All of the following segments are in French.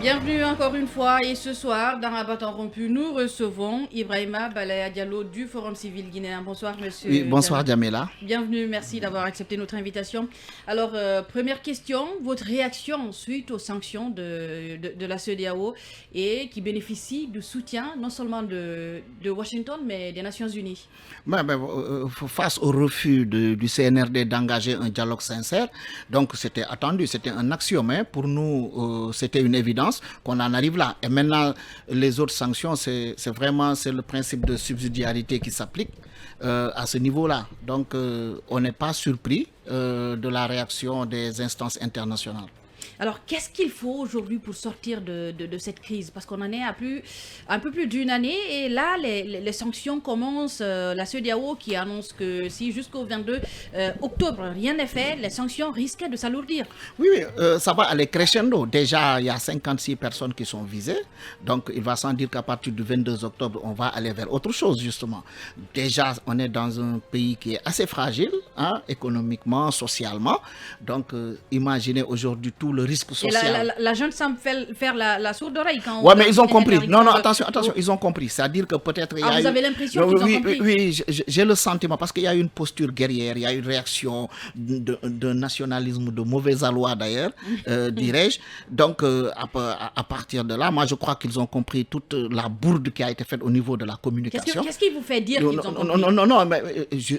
Bienvenue encore une fois et ce soir dans un bâton rompu, nous recevons Ibrahima Balaya Diallo du Forum civil guinéen. Bonsoir Oui, monsieur bonsoir Diallo. Djamila. Bienvenue, merci d'avoir accepté notre invitation. Alors, première question, votre réaction suite aux sanctions de la CEDEAO et qui bénéficie du soutien non seulement de Washington mais des Nations Unies. Face au refus du CNRD d'engager un dialogue sincère, donc c'était attendu, c'était un axiome. Hein. Pour nous, c'était une évidence qu'on en arrive là. Et maintenant, les autres sanctions, c'est le principe de subsidiarité qui s'applique à ce niveau-là. Donc, on n'est pas surpris de la réaction des instances internationales. Alors, qu'est-ce qu'il faut aujourd'hui pour sortir de cette crise? Parce qu'on en est à un peu plus d'une année et là, les sanctions commencent. La CEDEAO qui annonce que si jusqu'au 22 octobre, rien n'est fait, les sanctions risquent de s'alourdir. Oui, oui, ça va aller crescendo. Déjà, il y a 56 personnes qui sont visées. Donc, il va sans dire qu'à partir du 22 octobre, on va aller vers autre chose, justement. Déjà, on est dans un pays qui est assez fragile, hein, économiquement, socialement. Donc, imaginez aujourd'hui tout le risque Et social. la jeune semble faire la sourde oreille quand on Ouais, mais donne ils ont cette compris. Non, interdiction non, de- attention, attention, ils ont compris. C'est-à-dire que peut-être il y Ah, a vous eu... avez l'impression qu'ils ont Oui, compris? oui, j'ai le sentiment, parce qu'il y a eu une posture guerrière, il y a eu une réaction de nationalisme de mauvais aloi d'ailleurs, dirais-je. Donc, à partir de là, moi je crois qu'ils ont compris toute la bourde qui a été faite au niveau de la communication. Qu'est-ce qui vous fait dire Non, qu'ils non, ont non, compris? non, non, non, mais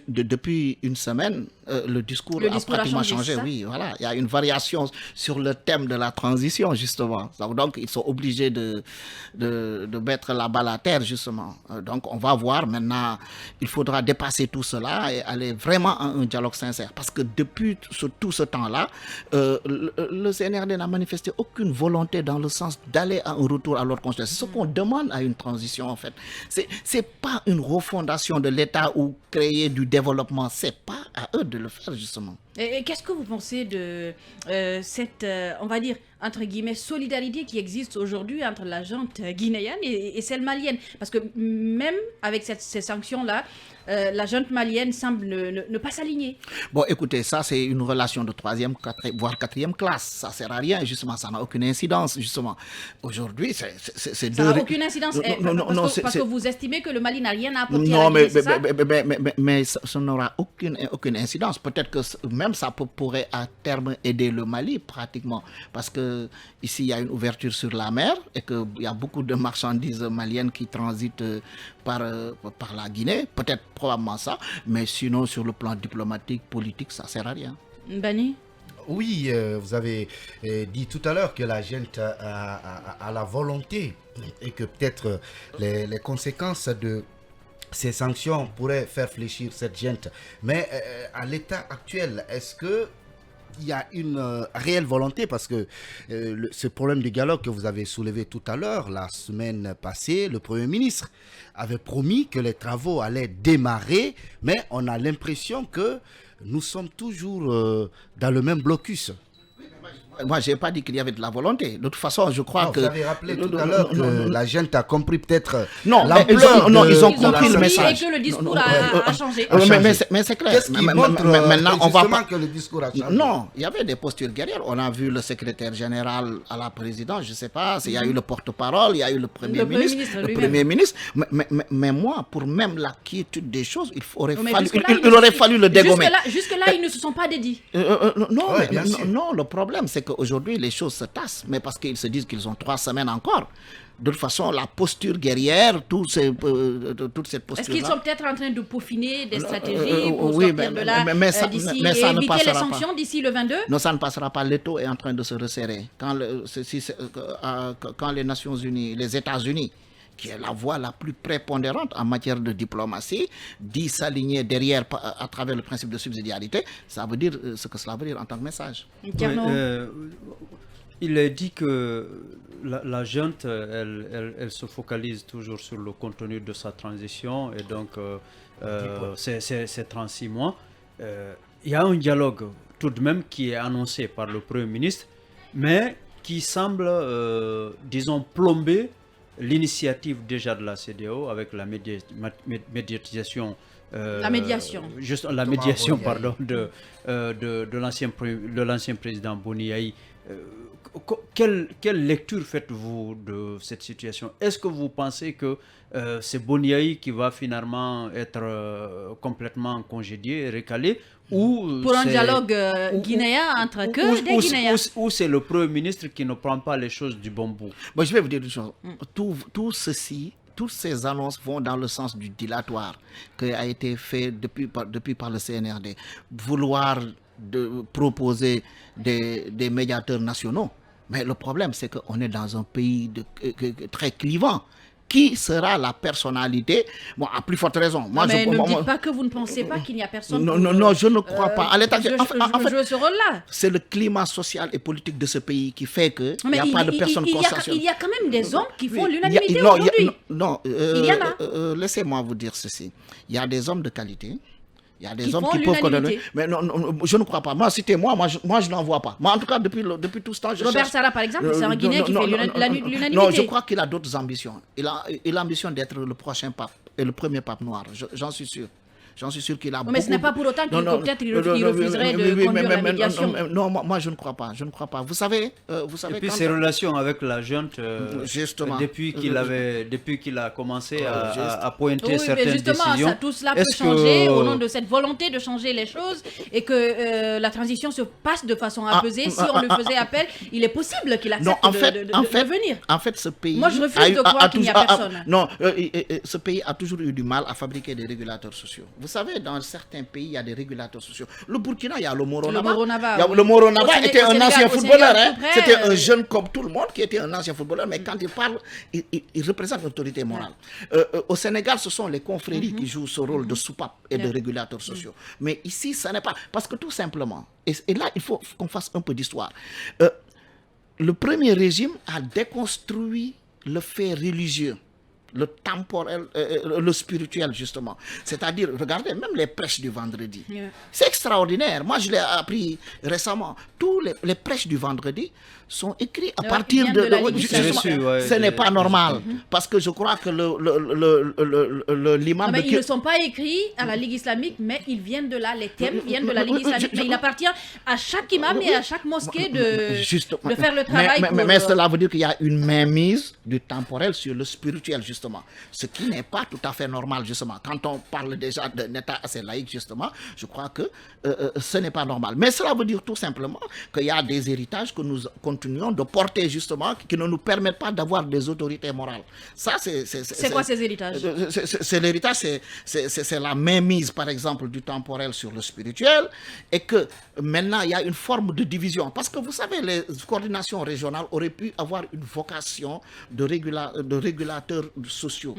depuis une semaine, le discours Le a discours a pratiquement changé, changé. c'est ça? Oui, voilà. Il y a une variation sur le thème de la transition, justement. Donc, ils sont obligés de mettre la balle à terre, justement. Donc, on va voir maintenant. Il faudra dépasser tout cela et aller vraiment à un dialogue sincère. Parce que depuis tout ce temps-là, le CNRD n'a manifesté aucune volonté dans le sens d'aller à un retour à l'ordre constitutionnel. C'est ce qu'on demande à une transition, en fait. C'est pas une refondation de l'État ou créer du développement. C'est pas à eux de le faire, justement. Et qu'est-ce que vous pensez de cette, on va dire, entre guillemets, solidarité qui existe aujourd'hui entre la junte guinéenne et celle malienne? Parce que même avec ces sanctions-là, la junte malienne semble ne pas s'aligner. Bon, écoutez, ça, c'est une relation de troisième, voire quatrième classe. Ça sert à rien, justement. Ça n'a aucune incidence, justement. Aujourd'hui, c'est Ça deux... n'a aucune incidence parce que vous estimez que le Mali n'a rien à apporter à la Non, Guinée, c'est ça? mais ça n'aura aucune incidence. Peut-être que même ça pourrait à terme aider le Mali, pratiquement. Parce que ici, il y a une ouverture sur la mer et qu'il y a beaucoup de marchandises maliennes qui transitent par la Guinée. Peut-être probablement ça. Mais sinon, sur le plan diplomatique, politique, ça ne sert à rien. Bani? Oui, vous avez dit tout à l'heure que la gente a la volonté et que peut-être les conséquences de ces sanctions pourraient faire fléchir cette gente. Mais à l'état actuel, est-ce que il y a une réelle volonté parce que ce problème de dialogue que vous avez soulevé tout à l'heure, la semaine passée, le Premier ministre avait promis que les travaux allaient démarrer, mais on a l'impression que nous sommes toujours dans le même blocus. Moi, je n'ai pas dit qu'il y avait de la volonté. De toute façon, je crois Non, que... vous avez rappelé tout à l'heure que la gente a compris peut-être Non, l'ampleur ils ont de compris le la message. Et que le discours Non, a changé. Mais c'est clair. Qu'est-ce qui montre Maintenant, on va justement pas... que le discours a changé? Non, il y avait des postures guerrières. On a vu le secrétaire général à la présidence, je ne sais pas, il y a eu le porte-parole, il y a eu le Premier ministre. Le Premier ministre. Mais moi, pour même la quiétude des choses, il aurait fallu le dégommer. Jusque-là, ils ne se sont pas dédits. Non, Ouais, bien sûr. non, le problème, c'est qu'aujourd'hui, les choses se tassent, mais parce qu'ils se disent qu'ils ont 3 semaines encore. De toute façon, la posture guerrière, toute cette posture-là... Est-ce qu'ils sont peut-être en train de peaufiner des stratégies pour oui, sortir de là d'ici mais et ça ne éviter les passera sanctions d'ici le 22? Non, ça ne passera pas. L'étau est en train de se resserrer. Quand les Nations Unies, les États-Unis, qui est la voie la plus prépondérante en matière de diplomatie, dit s'aligner derrière à travers le principe de subsidiarité, ça veut dire ce que cela veut dire en tant que message. Il est dit que la junte, elle se focalise toujours sur le contenu de sa transition et donc c'est 36 mois. Il y a un dialogue tout de même qui est annoncé par le Premier ministre, mais qui semble, disons, plomber l'initiative déjà de la CEDEAO avec la médiatisation. La médiation. La médiation, pardon, de l'ancien président Boni Yaï quelle lecture faites-vous de cette situation? Est-ce que vous pensez que c'est Boniaï qui va finalement être complètement congédié, recalé, ou Pour un c'est- dialogue guinéen entre que des Guinéens. ou c'est le Premier ministre qui ne prend pas les choses du bon bout? Bon, je vais vous dire une chose. Tout ceci, toutes ces annonces vont dans le sens du dilatoire qui a été fait depuis par le CNRD. Vouloir proposer des médiateurs nationaux. Mais le problème, c'est qu'on est dans un pays très clivant. Qui sera la personnalité? Bon, à plus forte raison. Moi, Mais ne me dites pas que vous ne pensez pas qu'il n'y a personne non, je ne crois pas. À l'état en fait, jouer ce rôle-là. c'est le climat social et politique de ce pays qui fait qu'il Mais n'y a pas de personne consciencieuse. il y a quand même des hommes qui font Il y a- l'unanimité non, aujourd'hui. il y en a. Laissez-moi vous dire ceci. Il y a des hommes de qualité. Il y a des Qui hommes font qui peuvent condamner. l'unanimité. Mais non, je ne crois pas. Moi, citez-moi, moi je n'en vois pas. Moi, en tout cas, depuis tout ce temps, je Robert cherche. Sarah, par exemple, c'est un Guinéen qui fait l'unanimité. Non, je crois qu'il a d'autres ambitions. Il a l'ambition d'être le prochain pape et le premier pape noir. J'en suis sûr. J'en suis sûr qu'il a beaucoup... Mais ce n'est pas pour autant qu'il peut-être il refuserait de conduire la médiation. Non, moi je ne crois pas. Je ne crois pas. Vous savez Et puis ses relations avec la junte, Justement. depuis qu'il a commencé à pointer Oui, mais certaines justement, décisions. tout cela peut est-ce changer que- au nom de cette volonté de changer les choses et que la transition se passe de façon apaisée. Si on lui faisait appel, il est possible qu'il accepte Non, de venir. En fait, ce pays... Moi, je refuse de croire qu'il n'y a personne. Non, ce pays a toujours eu du mal à fabriquer des régulateurs sociaux. Vous savez, dans certains pays, il y a des régulateurs sociaux. Le Burkina, il y a le Moronaba. Le Moronaba était un ancien footballeur. C'était un jeune comme tout le monde qui était un ancien footballeur, mais quand il parle, il représente l'autorité morale. Au Sénégal, ce sont les confréries qui jouent ce rôle de soupape et de régulateurs sociaux. Mais ici, ça n'est pas... Parce que tout simplement, et là, il faut qu'on fasse un peu d'histoire. Le premier régime a déconstruit le fait religieux, le temporel, le spirituel justement. C'est-à-dire, regardez, même les prêches du vendredi. Yeah. C'est extraordinaire. Moi, je l'ai appris récemment. Tous les prêches du vendredi sont écrits à partir viennent de la Ligue justement, islamique. ce n'est pas normal. Parce que je crois que l'imam... Mais ils ne sont pas écrits à la Ligue islamique, mais ils viennent de là. Les thèmes viennent de la Ligue islamique. Mais il appartient à chaque imam et à chaque mosquée de faire le travail. Mais cela veut dire qu'il y a une mainmise du temporel sur le spirituel, justement. Ce qui n'est pas tout à fait normal, justement. Quand on parle déjà d'un État assez laïque, justement, je crois que ce n'est pas normal. Mais cela veut dire tout simplement qu'il y a des héritages que nous continuons de porter, justement, qui ne nous permettent pas d'avoir des autorités morales. Ça, c'est quoi ces héritages? C'est l'héritage, c'est la mainmise, par exemple, du temporel sur le spirituel, et que maintenant, il y a une forme de division. Parce que vous savez, les coordinations régionales auraient pu avoir une vocation de régulateurs sociaux.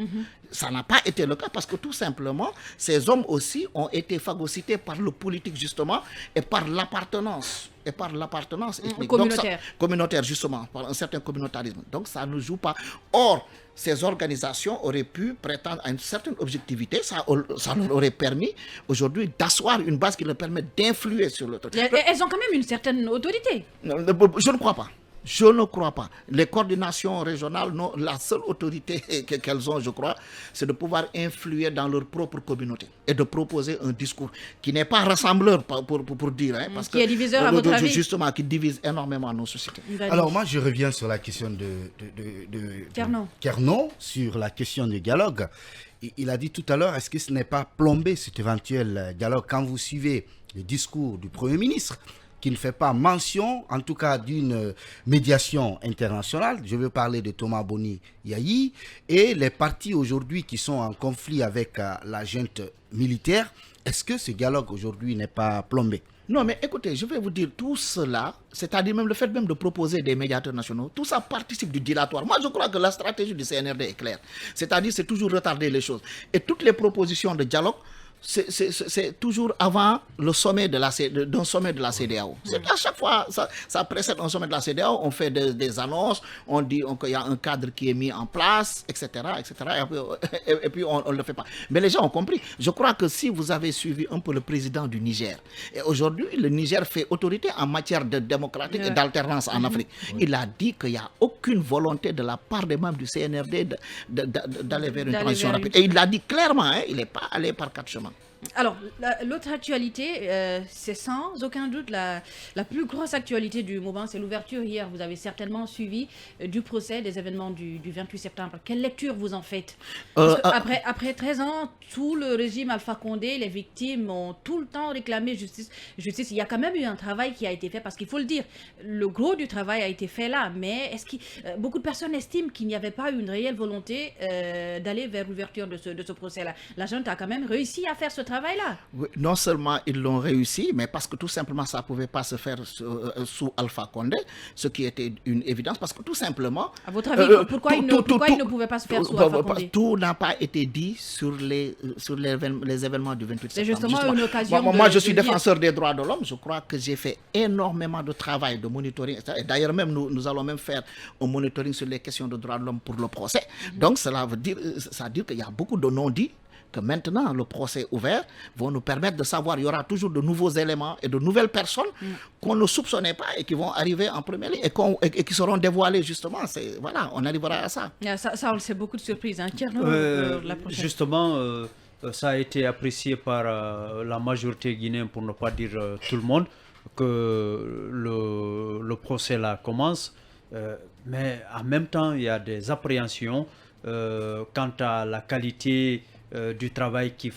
Ça n'a pas été le cas parce que tout simplement, ces hommes aussi ont été phagocytés par le politique, justement, et par l'appartenance. Ethnique. Communautaire. Communautaire, justement, par un certain communautarisme. Donc ça ne joue pas. Or, ces organisations auraient pu prétendre à une certaine objectivité. Ça leur aurait permis aujourd'hui d'asseoir une base qui leur permet d'influer sur le truc. Elles ont quand même une certaine autorité. Je ne crois pas. Je ne crois pas. Les coordinations régionales, non, la seule autorité qu'elles ont, je crois, c'est de pouvoir influer dans leur propre communauté et de proposer un discours qui n'est pas rassembleur pour dire. Hein, parce qui est diviseur, à votre avis? Justement, qui divise énormément nos sociétés. Alors moi, je reviens sur la question de Kernon, sur la question du dialogue. Il a dit tout à l'heure, est-ce que ce n'est pas plombé cet éventuel dialogue quand vous suivez le discours du Premier ministre qui ne fait pas mention, en tout cas, d'une médiation internationale. Je veux parler de Thomas Boni Yayi et les partis aujourd'hui qui sont en conflit avec la junte militaire. Est-ce que ce dialogue aujourd'hui n'est pas plombé? Non, mais écoutez, je vais vous dire, tout cela, c'est-à-dire même le fait même de proposer des médiateurs nationaux, tout ça participe du dilatoire. Moi, je crois que la stratégie du CNRD est claire. C'est-à-dire, c'est toujours retarder les choses. Et toutes les propositions de dialogue, c'est toujours avant le sommet d'un sommet de la CEDEAO. À chaque fois, ça précède un sommet de la CEDEAO, on fait des annonces, on dit qu'il y a un cadre qui est mis en place, etc. Et puis on ne le fait pas. Mais les gens ont compris. Je crois que si vous avez suivi un peu le président du Niger, et aujourd'hui, le Niger fait autorité en matière de démocratique et d'alternance en Afrique. Il a dit qu'il n'y a aucune volonté de la part des membres du CNRD d'aller vers une transition rapide. Et il l'a dit clairement, hein, il n'est pas allé par quatre chemins. Alors, l'autre actualité, c'est sans aucun doute la plus grosse actualité du moment, c'est l'ouverture hier. Vous avez certainement suivi du procès des événements du 28 septembre. Quelle lecture vous en faites? Parce après 13 ans, tout le régime Alpha Condé, les victimes ont tout le temps réclamé justice. Justice, il y a quand même eu un travail qui a été fait, parce qu'il faut le dire, le gros du travail a été fait là, mais beaucoup de personnes estiment qu'il n'y avait pas eu une réelle volonté d'aller vers l'ouverture de ce procès-là. La junte a quand même réussi à faire ce travail-là. Oui, non seulement ils l'ont réussi, mais parce que tout simplement ça ne pouvait pas se faire sous Alpha Condé, ce qui était une évidence, parce que tout simplement... À votre avis, pourquoi il ne pouvait pas se faire sous Alpha Condé? Tout n'a pas été dit sur les événements du 28 septembre. C'est justement une occasion moi, je suis défenseur des droits de l'homme. Je crois que j'ai fait énormément de travail, de monitoring. D'ailleurs, même nous allons même faire un monitoring sur les questions de droits de l'homme pour le procès. Donc, ça veut dire qu'il y a beaucoup de non-dits, que maintenant le procès ouvert vont nous permettre de savoir, il y aura toujours de nouveaux éléments et de nouvelles personnes qu'on ne soupçonnait pas et qui vont arriver en première ligne et qui seront dévoilées justement. Voilà, on arrivera à ça. Ça, on le sait, beaucoup de surprises. Hein. La prochaine. Justement, ça a été apprécié par la majorité guinéenne, pour ne pas dire tout le monde, que le procès là commence. Mais en même temps, il y a des appréhensions quant à la qualité du travail qui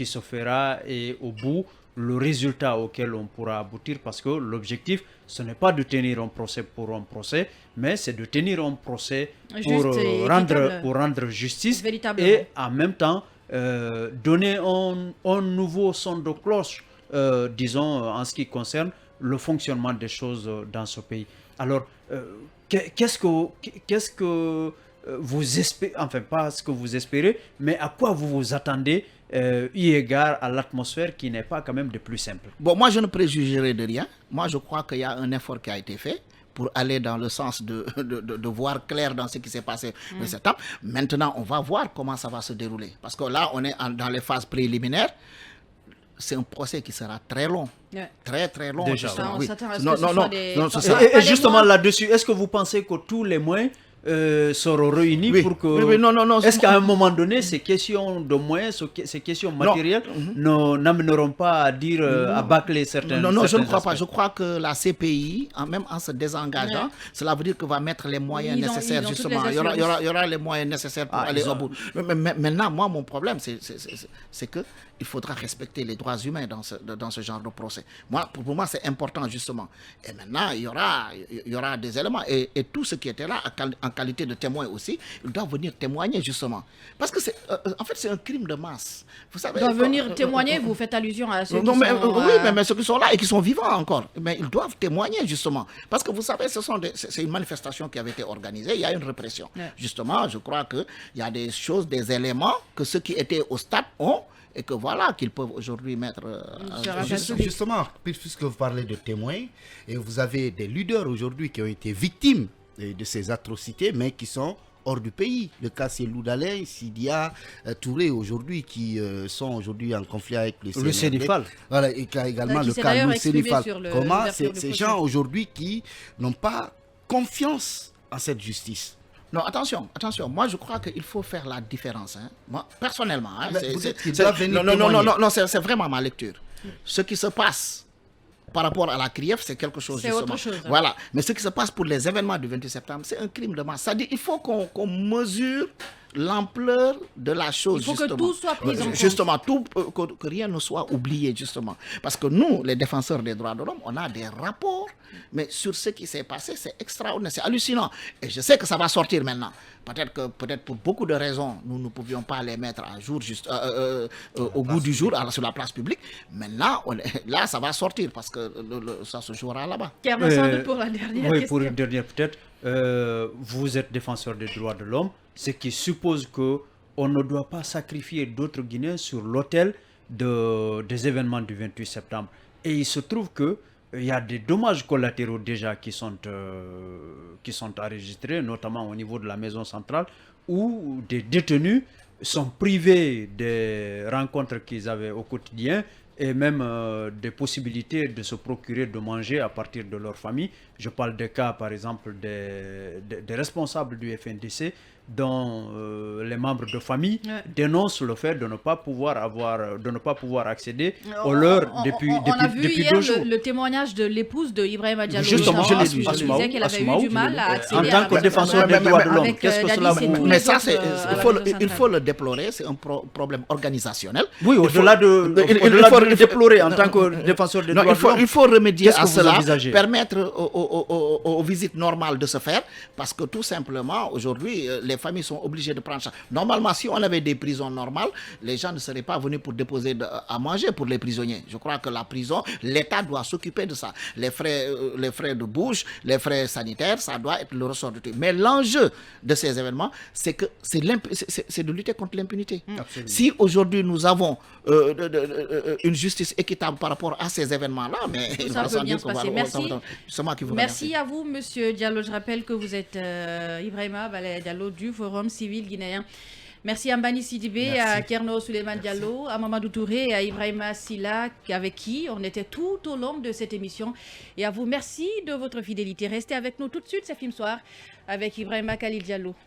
se fera et au bout, le résultat auquel on pourra aboutir, parce que l'objectif, ce n'est pas de tenir un procès pour un procès, mais c'est de tenir un procès pour rendre justice et en même temps donner un nouveau son de cloche, disons, en ce qui concerne le fonctionnement des choses dans ce pays. Alors, qu'est-ce que vous espérez, enfin pas ce que vous espérez, mais à quoi vous vous attendez eu égard à l'atmosphère qui n'est pas quand même de plus simple? Bon, moi je ne préjugerai de rien. Moi je crois qu'il y a un effort qui a été fait pour aller dans le sens de voir clair dans ce qui s'est passé le septembre. Maintenant, on va voir comment ça va se dérouler. Parce que là, on est dans les phases préliminaires. C'est un procès qui sera très long. Très, très long. Déjà, oui. Et justement là-dessus, est-ce que vous pensez que tous les moyens seront réunis pour que... Oui, est-ce qu'à un moment donné, ces questions de moyens, ces questions matérielles n'amèneront pas à dire, à bâcler certains Non, je ne crois aspects. pas. Je crois que la CPI, même en se désengageant, cela veut dire que va mettre les moyens nécessaires, justement. Il y aura les moyens nécessaires pour aller au bout. Mais maintenant, moi, mon problème, c'est que il faudra respecter les droits humains dans ce genre de procès. Pour moi, c'est important, justement. Et maintenant, il y aura des éléments. Et tous ceux qui étaient là, en qualité de témoins aussi, ils doivent venir témoigner, justement. Parce que, en fait, c'est un crime de masse. Vous savez, ils doivent venir témoigner, vous faites allusion à ceux qui sont... Oui, mais ceux qui sont là et qui sont vivants encore. Mais ils doivent témoigner, justement. Parce que, vous savez, c'est une manifestation qui avait été organisée. Il y a une répression. Justement, je crois qu'il y a des choses, des éléments que ceux qui étaient au stade ont, et que voilà, qu'ils peuvent aujourd'hui mettre... Justement, puisque vous parlez de témoins, et vous avez des leaders aujourd'hui qui ont été victimes de ces atrocités, mais qui sont hors du pays. Le cas, c'est Loudalin, Sidia, Touré, aujourd'hui, qui sont aujourd'hui en conflit avec le Sénéfal. Voilà, et également le cas du Sénéfal. Comment ces gens aujourd'hui qui n'ont pas confiance en cette justice? Non, attention. Moi, je crois qu'il faut faire la différence. Moi, personnellement. C'est vraiment ma lecture. Ce qui se passe par rapport à la CRIEF, c'est quelque chose. C'est autre chose. Voilà. Mais ce qui se passe pour les événements du 28 septembre, c'est un crime de masse. C'est-à-dire qu'il faut qu'on mesure l'ampleur de la chose. Il faut que tout soit pris en compte. Justement, que rien ne soit oublié, justement. Parce que nous, les défenseurs des droits de l'homme, on a des rapports, mais sur ce qui s'est passé, c'est extraordinaire, c'est hallucinant. Et je sais que ça va sortir maintenant. Peut-être pour beaucoup de raisons, nous ne pouvions pas les mettre à jour, au goût du jour, sur la place publique. Maintenant, là, ça va sortir parce que ça se jouera là-bas. Pour la dernière question. Pour une dernière peut-être. Vous êtes défenseur des droits de l'homme, ce qui suppose qu'on ne doit pas sacrifier d'autres Guinéens sur l'autel des événements du 28 septembre. Et il se trouve qu'il y a des dommages collatéraux déjà qui sont enregistrés, notamment au niveau de la maison centrale, où des détenus sont privés des rencontres qu'ils avaient au quotidien et même des possibilités de se procurer de manger à partir de leur famille. Je parle des cas, par exemple, des responsables du FNDC dont les membres de famille dénoncent le fait de ne pas pouvoir accéder aux leurs depuis 2 jours. Le témoignage de l'épouse de Ibrahima Diallo. Justement, je l'ai dit. Qui disait qu'elle avait eu du mal à accéder en tant que défenseur des droits de l'homme, qu'est-ce que cela vous... Mais ça, il faut le déplorer, c'est un problème organisationnel. Oui, au-delà de déplorer en tant que défenseur des droits de l'homme. Il faut remédier à cela, permettre aux visites normales de se faire, parce que tout simplement, aujourd'hui, les familles sont obligées de prendre ça. Normalement, si on avait des prisons normales, les gens ne seraient pas venus pour déposer à manger pour les prisonniers. Je crois que la prison, l'État doit s'occuper de ça. Les frais de bouche, les frais sanitaires, ça doit être le ressort de tout. Mais l'enjeu de ces événements, c'est de lutter contre l'impunité. Si aujourd'hui nous avons une justice équitable par rapport à ces événements-là, mais tout ça peut bien se passer. Merci à vous, Monsieur Diallo. Je rappelle que vous êtes Ibrahima Balaye Diallo du Forum civil guinéen. Merci à Mbani Sidibé, à Kerno Souleymane Diallo, à Mamadou Touré et à Ibrahima Silla, avec qui on était tout au long de cette émission. Et à vous, merci de votre fidélité. Restez avec nous tout de suite, c'est Film Soir avec Ibrahima Khalil Diallo.